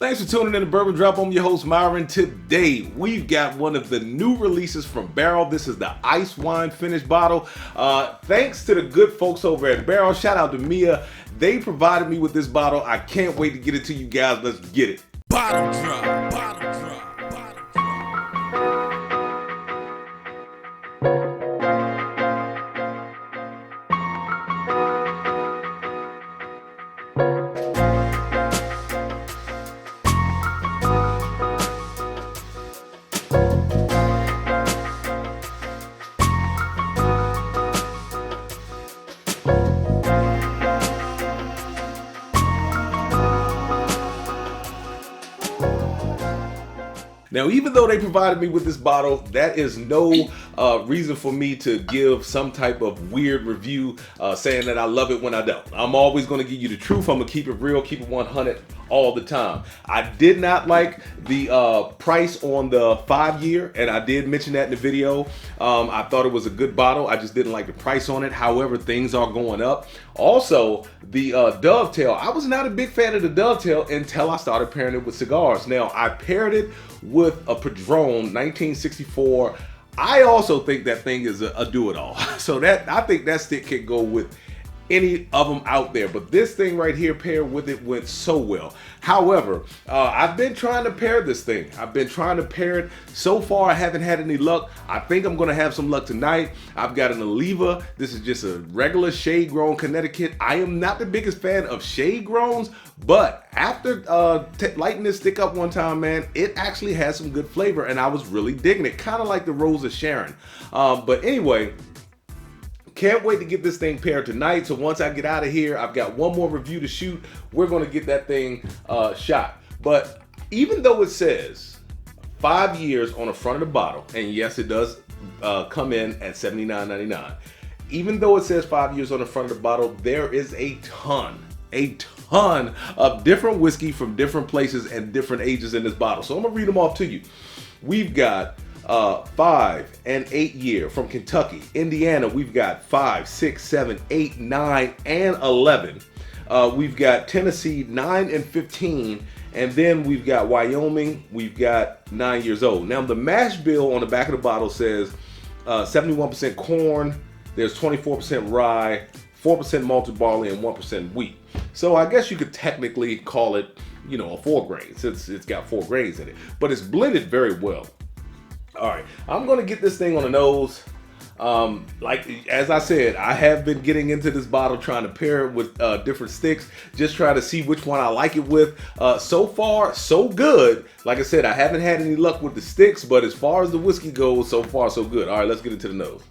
Thanks for tuning in to Bourbon Drop. I'm your host, Myron. Today, we've got one of the new releases from Barrell. This is the Ice Wine Finish bottle. Thanks to the good folks over at Barrell. Shout out to Mia. They provided me with this bottle. I can't wait to get it to you guys. Let's get it. Bottle drop, bottle drop, bottle drop. Now, even though they provided me with this bottle, that is no reason for me to give some type of weird review saying that I love it when I don't. I'm always going to give you the truth. I'm going to keep it real, keep it 100 all the time. I did not like the price on the 5-year, and I did mention that in the video. I thought it was a good bottle. I just didn't like the price on it. However, things are going up. Also, the Dovetail. I was not a big fan of the Dovetail until I started pairing it with cigars. Now, I paired it with a Padron 1964. I also think that thing is a do-it-all. So that I think that stick can go with any of them out there, but this thing right here paired with it went so well. However, I've been trying to pair this thing. I've been trying to pair it. So far, I haven't had any luck. I think I'm gonna have some luck tonight. I've got an Oliva. This is just a regular shade grown Connecticut. I am not the biggest fan of shade growns, but after lighting this stick up one time, man, it actually has some good flavor, and I was really digging it. Kind of like the Rose of Sharon. But anyway, can't wait to get this thing paired tonight. So once I get out of here, I've got one more review to shoot. We're going to get that thing shot. But even though it says 5 years on the front of the bottle, and yes, it does come in at $79.99. Even though it says 5 years on the front of the bottle, there is a ton of different whiskey from different places and different ages in this bottle. So I'm going to read them off to you. We've got 5 and 8 year from Kentucky. Indiana, we've got 5, 6, 7, 8, 9, and 11. We've got Tennessee 9 and 15, and then we've got Wyoming. We've got 9 years old. Now the mash bill on the back of the bottle says 71% corn. There's 24% rye, 4% malted barley, and 1% wheat. So I guess you could technically call it, you know, a 4 grain since it's got 4 grains in it, but it's blended very well. All right, I'm gonna get this thing on the nose. Like as I said, I have been getting into this bottle, trying to pair it with different sticks, just trying to see which one I like it with. So far, so good. Like I said, I haven't had any luck with the sticks, but as far as the whiskey goes, so far so good. All right, let's get into the nose.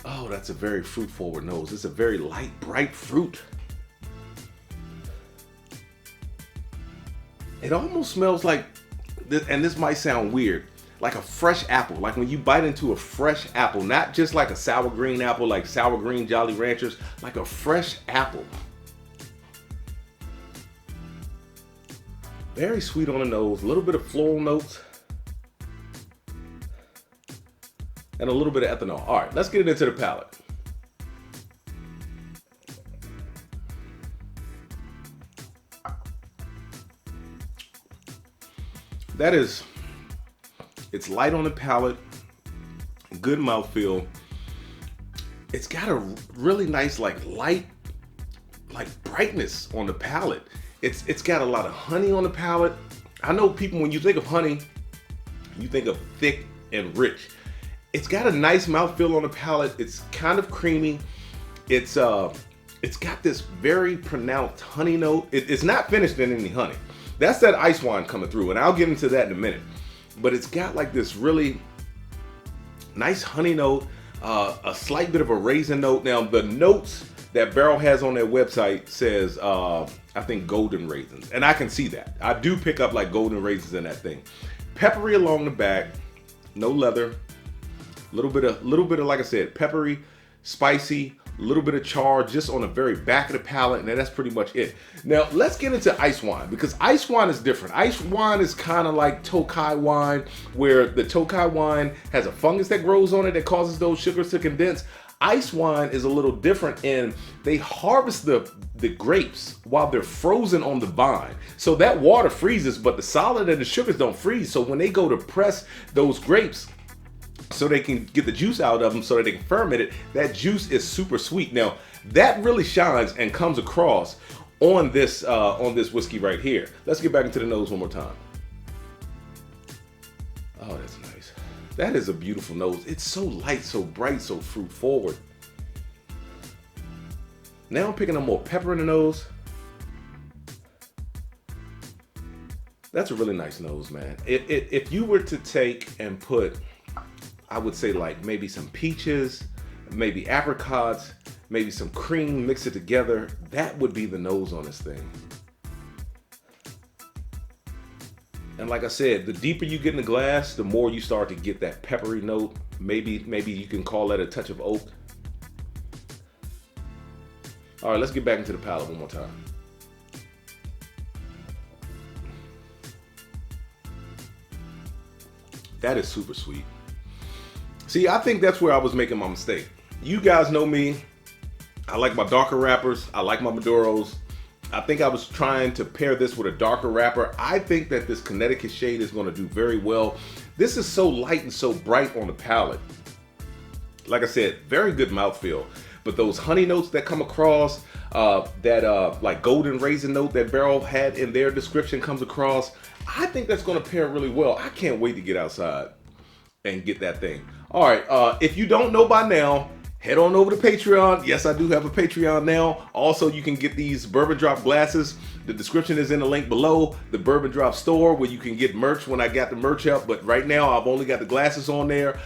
Oh, that's a very fruit-forward nose. It's a very light, bright fruit. It almost smells like, and this might sound weird, like a fresh apple. Like when you bite into a fresh apple, not just like a sour green apple, like sour green Jolly Ranchers, like a fresh apple. Very sweet on the nose, a little bit of floral notes, and a little bit of ethanol. All right, let's get it into the palate. It's light on the palate, good mouthfeel. It's got a really nice light brightness on the palate. It's got a lot of honey on the palate. I know people, when you think of honey, you think of thick and rich. It's got a nice mouthfeel on the palate. It's kind of creamy. It's got this very pronounced honey note. It's not finished in any honey. That's that ice wine coming through, and I'll get into that in a minute. But it's got like this really nice honey note, a slight bit of a raisin note. Now the notes that Barrell has on their website says, I think golden raisins, and I can see that. I do pick up like golden raisins in that thing. Peppery along the back, no leather, little bit of like I said, peppery, spicy, a little bit of char just on the very back of the palate, and that's pretty much it. Now let's get into ice wine, because ice wine is different. Ice wine is kind of like Tokai wine, where the Tokai wine has a fungus that grows on it that causes those sugars to condense. Ice wine is a little different in they harvest the grapes while they're frozen on the vine. So that water freezes, but the solid and the sugars don't freeze. So when they go to press those grapes so they can get the juice out of them so that they can ferment it, that juice is super sweet. Now, that really shines and comes across on this whiskey right here. Let's get back into the nose one more time. Oh, that's nice. That is a beautiful nose. It's so light, so bright, so fruit forward. Now I'm picking up more pepper in the nose. That's a really nice nose, man. If you were to take and put, I would say like maybe some peaches, maybe apricots, maybe some cream, mix it together, that would be the nose on this thing. And like I said, the deeper you get in the glass, the more you start to get that peppery note. Maybe you can call that a touch of oak. All right, let's get back into the palate one more time. That is super sweet. See, I think that's where I was making my mistake. You guys know me. I like my darker wrappers. I like my Maduros. I think I was trying to pair this with a darker wrapper. I think that this Connecticut shade is going to do very well. This is so light and so bright on the palate. Like I said, very good mouthfeel. But those honey notes that come across, that like golden raisin note that Barrell had in their description comes across. I think that's going to pair really well. I can't wait to get outside and get that thing. All right, if you don't know by now, head on over to Patreon. Yes, I do have a Patreon now. Also, you can get these Bourbon Drop glasses. The description is in the link below. The Bourbon Drop store where you can get merch when I got the merch up. But right now, I've only got the glasses on there.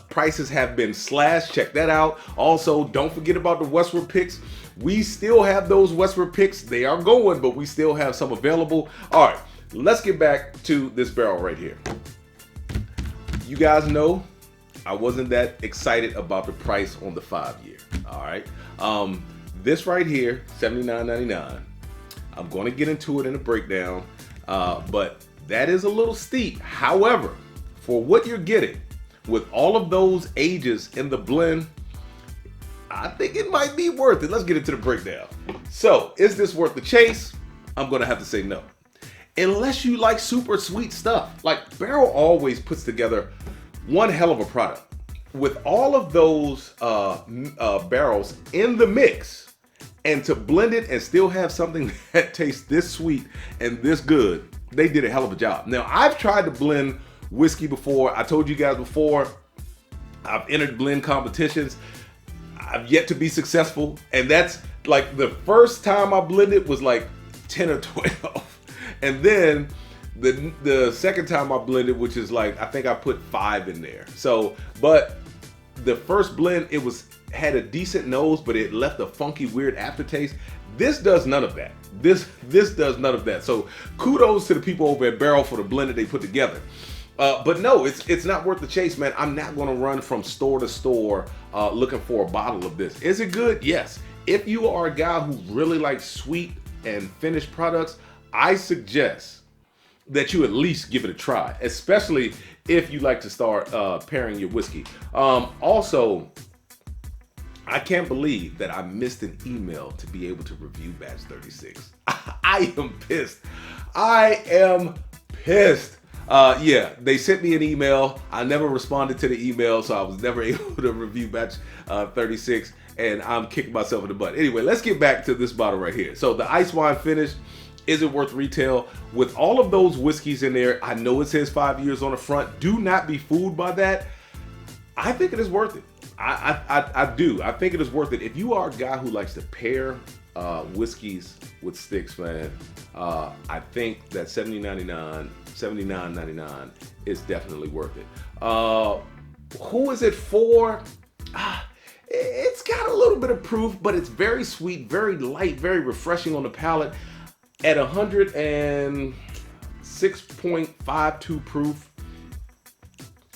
Prices have been slashed. Check that out. Also, don't forget about the Westward picks. We still have those Westward picks. They are going, but we still have some available. All right, let's get back to this barrel right here. You guys know I wasn't that excited about the price on the 5-year. All right. This right here, $79.99. I'm going to get into it in a breakdown, but that is a little steep. However, for what you're getting with all of those ages in the blend, I think it might be worth it. Let's get into the breakdown. So, is this worth the chase? I'm going to have to say no. Unless you like super sweet stuff. Like Barrell always puts together one hell of a product. With all of those barrels in the mix, and to blend it and still have something that tastes this sweet and this good, they did a hell of a job. Now, I've tried to blend whiskey before. I told you guys before, I've entered blend competitions. I've yet to be successful. And that's like the first time I blended was like 10 or 12. And then the second time I blended, which is like, I think I put 5 in there. So, but the first blend, it had a decent nose, but it left a funky, weird aftertaste. This does none of that. This does none of that. So kudos to the people over at Barrell for the blend that they put together. But no, it's not worth the chase, man. I'm not going to run from store to store looking for a bottle of this. Is it good? Yes. If you are a guy who really likes sweet and finished products, I suggest that you at least give it a try, especially if you like to start pairing your whiskey. Also, I can't believe that I missed an email to be able to review batch 36. I am pissed. I am pissed. Yeah, they sent me an email. I never responded to the email, so I was never able to review batch 36, and I'm kicking myself in the butt. Anyway, let's get back to this bottle right here. So the ice wine finish, is it worth retail? With all of those whiskeys in there, I know it says 5 years on the front. Do not be fooled by that. I think it is worth it. I do. I think it is worth it. If you are a guy who likes to pair whiskeys with sticks, man, I think that $79.99 is definitely worth it. Who is it for? It's got a little bit of proof, but it's very sweet, very light, very refreshing on the palate. At 106.52 proof,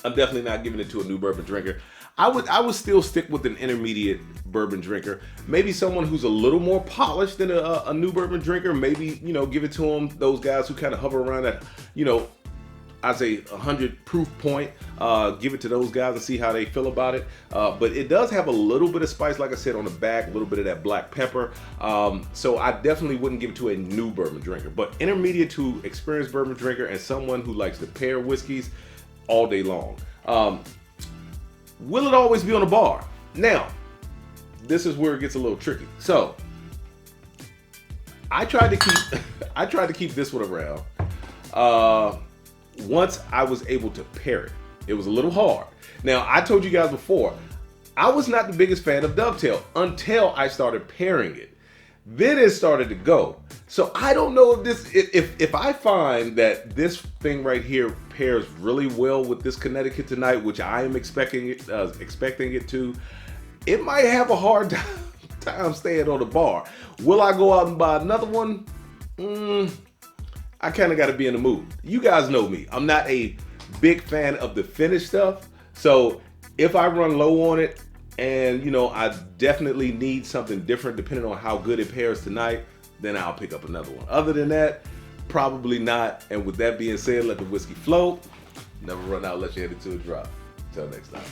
I'm definitely not giving it to a new bourbon drinker. I would still stick with an intermediate bourbon drinker. Maybe someone who's a little more polished than a new bourbon drinker. Maybe, give it to them. Those guys who kind of hover around that, I'd say 100 proof point. Give it to those guys and see how they feel about it. But it does have a little bit of spice, like I said, on the back, a little bit of that black pepper. So I definitely wouldn't give it to a new bourbon drinker, but intermediate to experienced bourbon drinker and someone who likes to pair whiskeys all day long. Will it always be on the bar? Now, this is where it gets a little tricky. So I tried to keep this one around. Once I was able to pair it. It was a little hard. Now, I told you guys before, I was not the biggest fan of Dovetail until I started pairing it. Then it started to go. So I don't know if I find that this thing right here pairs really well with this Connecticut tonight, which I am expecting it to, it might have a hard time staying on the bar. Will I go out and buy another one? I kind of got to be in the mood. You guys know me. I'm not a big fan of the finished stuff. So if I run low on it and, you know, I definitely need something different depending on how good it pairs tonight, then I'll pick up another one. Other than that, probably not. And with that being said, let the whiskey float. Never run out unless you head it to a drop. Until next time.